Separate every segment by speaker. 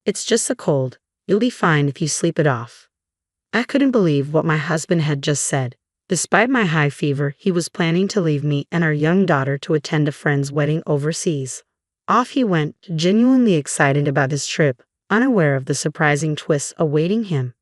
Speaker 1: It's just a cold. You'll be fine if you sleep it off. I couldn't believe what my husband had just said. Despite my high fever, he was planning to leave me and our young daughter to attend a friend's wedding overseas. Off he went, genuinely excited about his trip, unaware of the surprising twists awaiting him.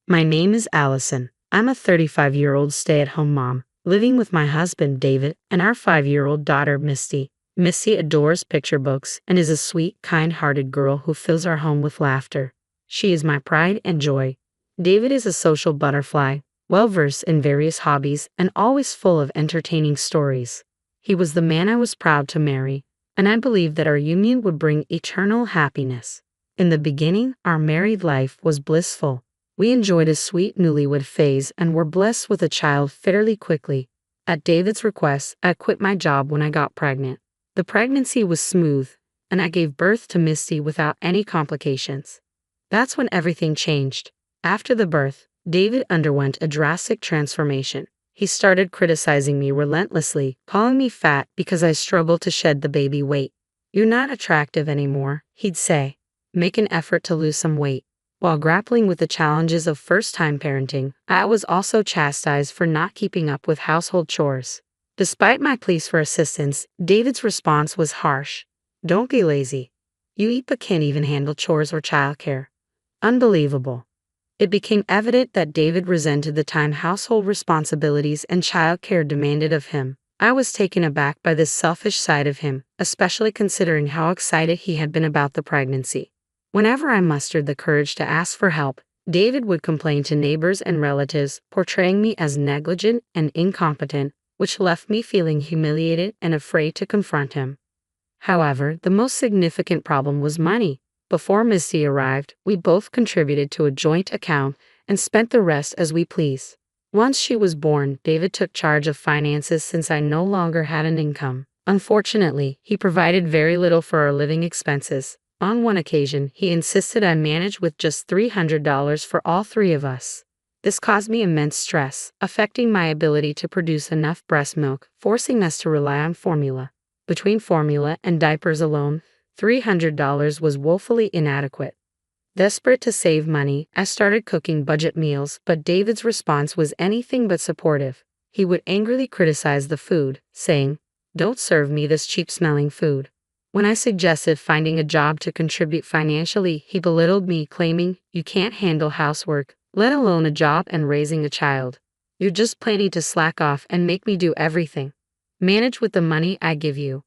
Speaker 1: My name is Allison. I'm a 35-year-old stay-at-home mom, living with my husband David and our 5-year-old daughter Misty. Misty adores picture books and is a sweet, kind-hearted girl who fills our home with laughter. She is my pride and joy. David is a social butterfly, well-versed in various hobbies and always full of entertaining stories. He was the man I was proud to marry, and I believed that our union would bring eternal happiness. In the beginning, our married life was blissful. We enjoyed a sweet newlywed phase and were blessed with a child fairly quickly. At David's request, I quit my job when I got pregnant. The pregnancy was smooth, and I gave birth to Misty without any complications. That's when everything changed. After the birth, David underwent a drastic transformation. He started criticizing me relentlessly, calling me fat because I struggled to shed the baby weight. "You're not attractive anymore," he'd say. Make an effort to lose some weight. While grappling with the challenges of first-time parenting, I was also chastised for not keeping up with household chores. Despite my pleas for assistance, David's response was harsh. "Don't be lazy. You eat but can't even handle chores or childcare." Unbelievable. It became evident that David resented the time household responsibilities and childcare demanded of him. I was taken aback by this selfish side of him, especially considering how excited he had been about the pregnancy. Whenever I mustered the courage to ask for help, David would complain to neighbors and relatives, portraying me as negligent and incompetent, which left me feeling humiliated and afraid to confront him. However, the most significant problem was money. Before Misty arrived, we both contributed to a joint account and spent the rest as we pleased. Once she was born, David took charge of finances since I no longer had an income. Unfortunately, he provided very little for our living expenses. On one occasion, he insisted I manage with just $300 for all three of us. This caused me immense stress, affecting my ability to produce enough breast milk, forcing us to rely on formula. Between formula and diapers alone, $300 was woefully inadequate. Desperate to save money, I started cooking budget meals, but David's response was anything but supportive. He would angrily criticize the food, saying, "Don't serve me this cheap-smelling food." When I suggested finding a job to contribute financially, he belittled me, claiming, "You can't handle housework, let alone a job and raising a child. You're just planning to slack off and make me do everything. Manage with the money I give you."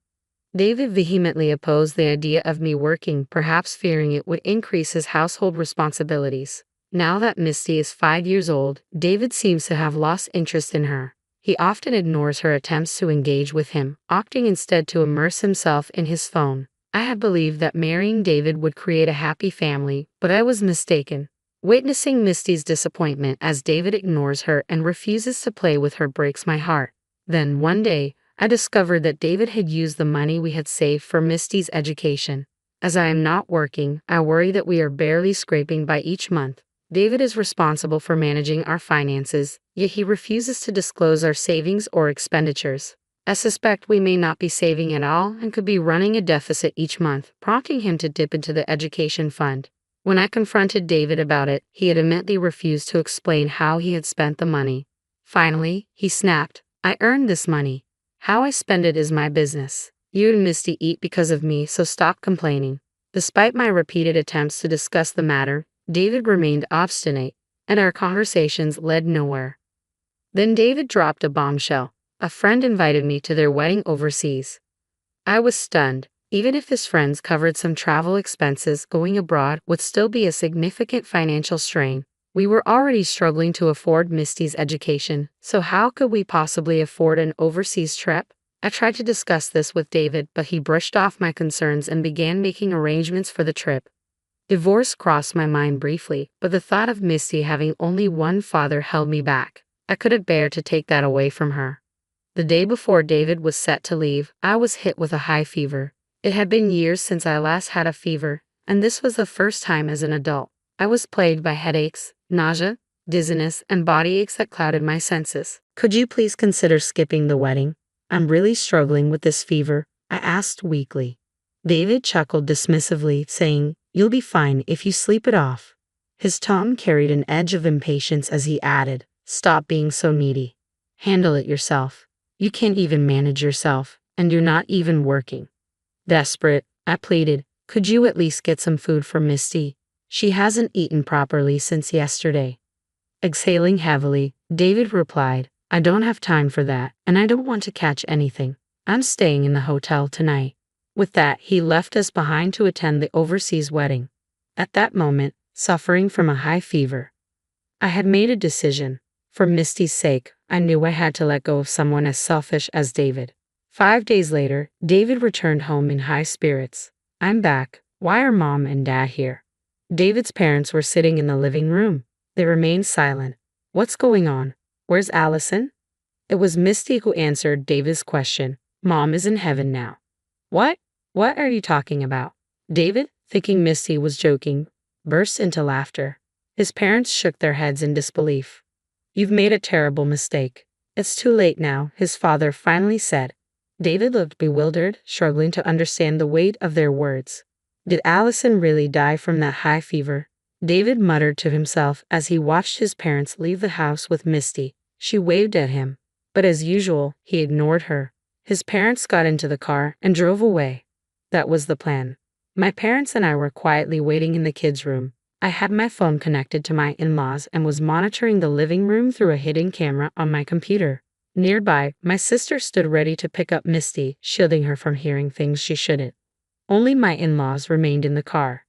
Speaker 1: David vehemently opposed the idea of me working, perhaps fearing it would increase his household responsibilities. Now that Misty is 5 years old, David seems to have lost interest in her. He often ignores her attempts to engage with him, opting instead to immerse himself in his phone. I had believed that marrying David would create a happy family, but I was mistaken. Witnessing Misty's disappointment as David ignores her and refuses to play with her breaks my heart. Then, one day, I discovered that David had used the money we had saved for Misty's education. As I am not working, I worry that we are barely scraping by each month. David is responsible for managing our finances, yet he refuses to disclose our savings or expenditures. I suspect we may not be saving at all and could be running a deficit each month, prompting him to dip into the education fund. When I confronted David about it, he adamantly refused to explain how he had spent the money. Finally, he snapped, "I earned this money. How I spend it is my business. You and Misty eat because of me, so stop complaining." Despite my repeated attempts to discuss the matter, David remained obstinate, and our conversations led nowhere. Then David dropped a bombshell. A friend invited me to their wedding overseas. I was stunned. Even if his friends covered some travel expenses, going abroad would still be a significant financial strain. We were already struggling to afford Misty's education, so how could we possibly afford an overseas trip? I tried to discuss this with David, but he brushed off my concerns and began making arrangements for the trip. Divorce crossed my mind briefly, but the thought of Misty having only one father held me back. I couldn't bear to take that away from her. The day before David was set to leave, I was hit with a high fever. It had been years since I last had a fever, and this was the first time as an adult. I was plagued by headaches, nausea, dizziness, and body aches that clouded my senses. "Could you please consider skipping the wedding? I'm really struggling with this fever," I asked weakly. David chuckled dismissively, saying, You'll be fine if you sleep it off. His tone carried an edge of impatience as he added, stop being so needy. Handle it yourself. You can't even manage yourself, and you're not even working. Desperate, I pleaded, could you at least get some food for Misty? She hasn't eaten properly since yesterday. Exhaling heavily, David replied, I don't have time for that, and I don't want to catch anything. I'm staying in the hotel tonight. With that, he left us behind to attend the overseas wedding. At that moment, suffering from a high fever, I had made a decision. For Misty's sake, I knew I had to let go of someone as selfish as David. 5 days later, David returned home in high spirits. I'm back. Why are Mom and Dad here? David's parents were sitting in the living room. They remained silent. What's going on? Where's Allison? It was Misty who answered David's question. Mom is in heaven now. What? What are you talking about? David, thinking Misty was joking, burst into laughter. His parents shook their heads in disbelief. You've made a terrible mistake. It's too late now, his father finally said. David looked bewildered, struggling to understand the weight of their words. Did Allison really die from that high fever? David muttered to himself as he watched his parents leave the house with Misty. She waved at him, but as usual, he ignored her. His parents got into the car and drove away. That was the plan. My parents and I were quietly waiting in the kids' room. I had my phone connected to my in-laws and was monitoring the living room through a hidden camera on my computer. Nearby, my sister stood ready to pick up Misty, shielding her from hearing things she shouldn't. Only my in-laws remained in the car.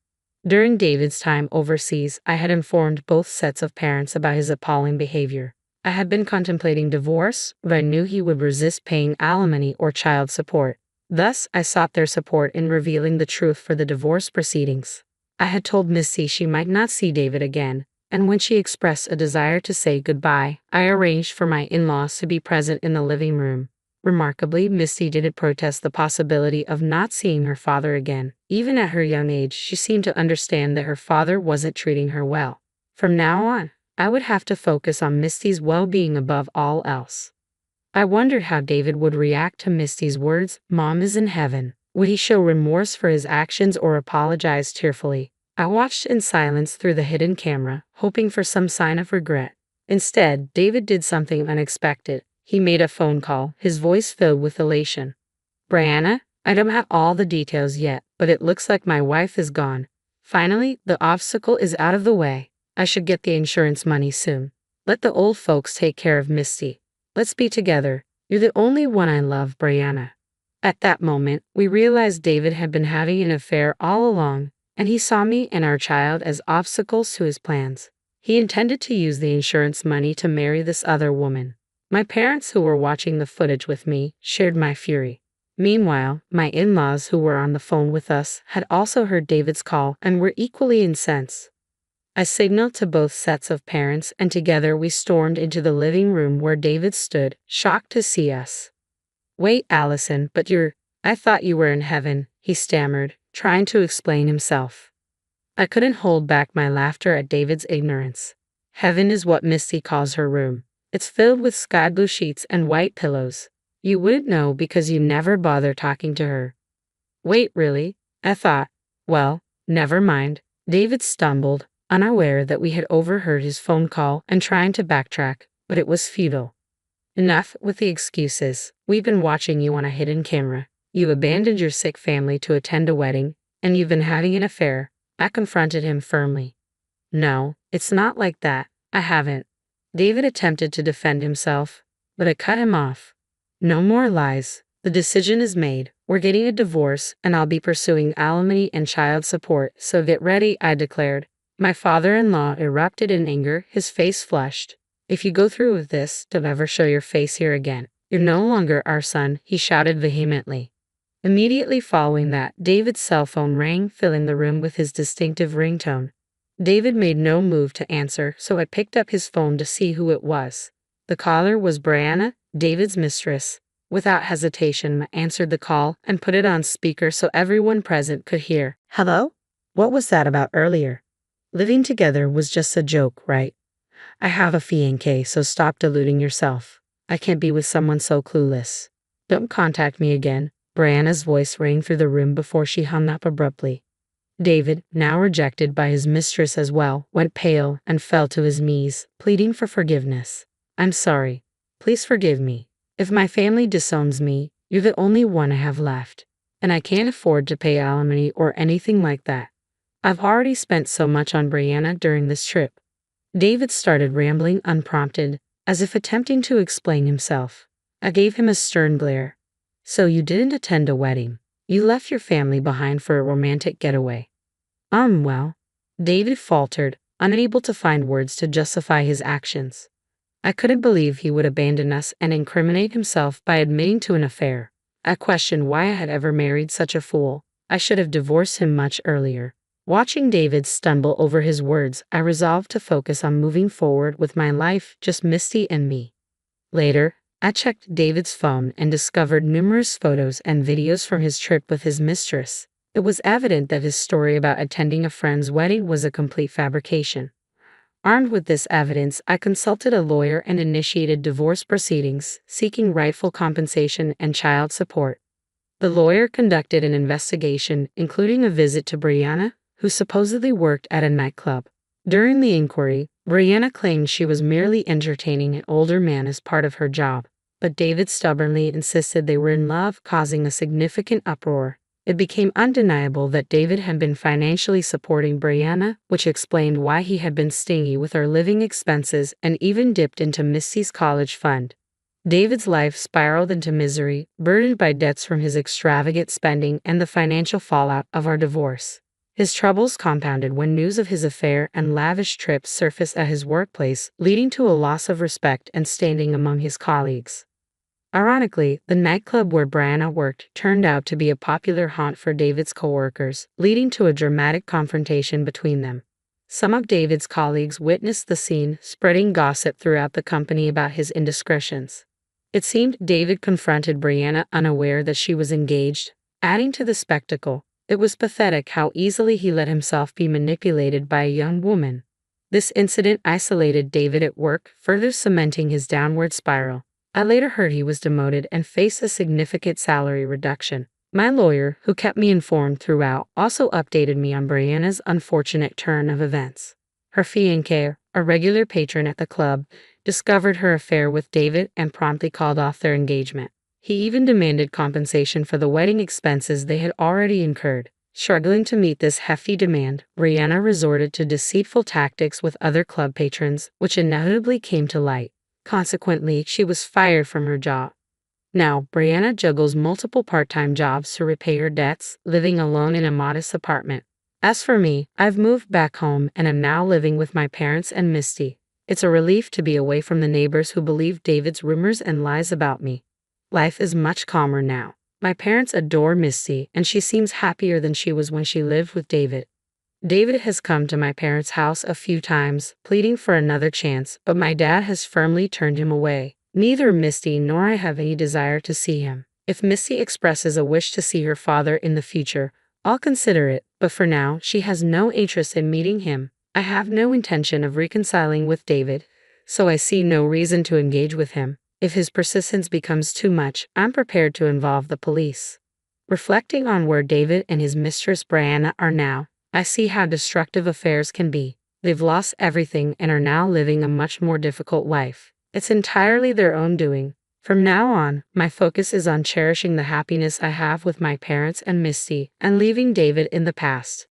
Speaker 1: During David's time overseas, I had informed both sets of parents about his appalling behavior. I had been contemplating divorce, but I knew he would resist paying alimony or child support. Thus, I sought their support in revealing the truth for the divorce proceedings. I had told Misty she might not see David again, and when she expressed a desire to say goodbye, I arranged for my in-laws to be present in the living room. Remarkably, Misty didn't protest the possibility of not seeing her father again. Even at her young age, she seemed to understand that her father wasn't treating her well. From now on, I would have to focus on Misty's well-being above all else. I wondered how David would react to Misty's words, Mom is in heaven. Would he show remorse for his actions or apologize tearfully? I watched in silence through the hidden camera, hoping for some sign of regret. Instead, David did something unexpected. He made a phone call, his voice filled with elation. Brianna, I don't have all the details yet, but it looks like my wife is gone. Finally, the obstacle is out of the way. I should get the insurance money soon. Let the old folks take care of Misty. Let's be together. You're the only one I love, Brianna. At that moment, we realized David had been having an affair all along, and he saw me and our child as obstacles to his plans. He intended to use the insurance money to marry this other woman. My parents, who were watching the footage with me, shared my fury. Meanwhile, my in-laws, who were on the phone with us, had also heard David's call and were equally incensed. I signaled to both sets of parents, and together we stormed into the living room where David stood, shocked to see us. Wait, Allison, but I thought you were in heaven, he stammered, trying to explain himself. I couldn't hold back my laughter at David's ignorance. Heaven is what Misty calls her room. It's filled with sky blue sheets and white pillows. You wouldn't know because you never bother talking to her. Wait, really? I thought. Well, never mind. David stumbled, unaware that we had overheard his phone call and trying to backtrack, but it was futile. Enough with the excuses. We've been watching you on a hidden camera. You abandoned your sick family to attend a wedding, and you've been having an affair. I confronted him firmly. No, it's not like that. I haven't. David attempted to defend himself, but I cut him off. No more lies. The decision is made. We're getting a divorce, and I'll be pursuing alimony and child support, so get ready, I declared. My father-in-law erupted in anger, his face flushed. If you go through with this, don't ever show your face here again. You're no longer our son, he shouted vehemently. Immediately following that, David's cell phone rang, filling the room with his distinctive ringtone. David made no move to answer, so I picked up his phone to see who it was. The caller was Brianna, David's mistress. Without hesitation, I answered the call and put it on speaker so everyone present could hear. Hello? What was that about earlier? Living together was just a joke, right? I have a fiancé, so stop deluding yourself. I can't be with someone so clueless. Don't contact me again. Brianna's voice rang through the room before she hung up abruptly. David, now rejected by his mistress as well, went pale and fell to his knees, pleading for forgiveness. I'm sorry. Please forgive me. If my family disowns me, you're the only one I have left. And I can't afford to pay alimony or anything like that. I've already spent so much on Brianna during this trip. David started rambling unprompted, as if attempting to explain himself. I gave him a stern glare. So you didn't attend a wedding. You left your family behind for a romantic getaway. Well, David faltered, unable to find words to justify his actions. I couldn't believe he would abandon us and incriminate himself by admitting to an affair. I questioned why I had ever married such a fool. I should have divorced him much earlier. Watching David stumble over his words, I resolved to focus on moving forward with my life, just Misty and me. Later, I checked David's phone and discovered numerous photos and videos from his trip with his mistress. It was evident that his story about attending a friend's wedding was a complete fabrication. Armed with this evidence, I consulted a lawyer and initiated divorce proceedings, seeking rightful compensation and child support. The lawyer conducted an investigation, including a visit to Brianna, who supposedly worked at a nightclub. During the inquiry, Brianna claimed she was merely entertaining an older man as part of her job, but David stubbornly insisted they were in love, causing a significant uproar. It became undeniable that David had been financially supporting Brianna, which explained why he had been stingy with her living expenses and even dipped into Misty's college fund. David's life spiraled into misery, burdened by debts from his extravagant spending and the financial fallout of our divorce. His troubles compounded when news of his affair and lavish trips surfaced at his workplace, leading to a loss of respect and standing among his colleagues. Ironically, the nightclub where Brianna worked turned out to be a popular haunt for David's coworkers, leading to a dramatic confrontation between them. Some of David's colleagues witnessed the scene, spreading gossip throughout the company about his indiscretions. It seemed David confronted Brianna unaware that she was engaged, adding to the spectacle. It was pathetic how easily he let himself be manipulated by a young woman. This incident isolated David at work, further cementing his downward spiral. I later heard he was demoted and faced a significant salary reduction. My lawyer, who kept me informed throughout, also updated me on Brianna's unfortunate turn of events. Her fiancé, a regular patron at the club, discovered her affair with David and promptly called off their engagement. He even demanded compensation for the wedding expenses they had already incurred. Struggling to meet this hefty demand, Brianna resorted to deceitful tactics with other club patrons, which inevitably came to light. Consequently, she was fired from her job. Now, Brianna juggles multiple part-time jobs to repay her debts, living alone in a modest apartment. As for me, I've moved back home and am now living with my parents and Misty. It's a relief to be away from the neighbors who believe David's rumors and lies about me. Life is much calmer now. My parents adore Misty, and she seems happier than she was when she lived with David. David has come to my parents' house a few times, pleading for another chance, but my dad has firmly turned him away. Neither Misty nor I have any desire to see him. If Misty expresses a wish to see her father in the future, I'll consider it, but for now, she has no interest in meeting him. I have no intention of reconciling with David, so I see no reason to engage with him. If his persistence becomes too much, I'm prepared to involve the police. Reflecting on where David and his mistress Brianna are now, I see how destructive affairs can be. They've lost everything and are now living a much more difficult life. It's entirely their own doing. From now on, my focus is on cherishing the happiness I have with my parents and Misty, and leaving David in the past.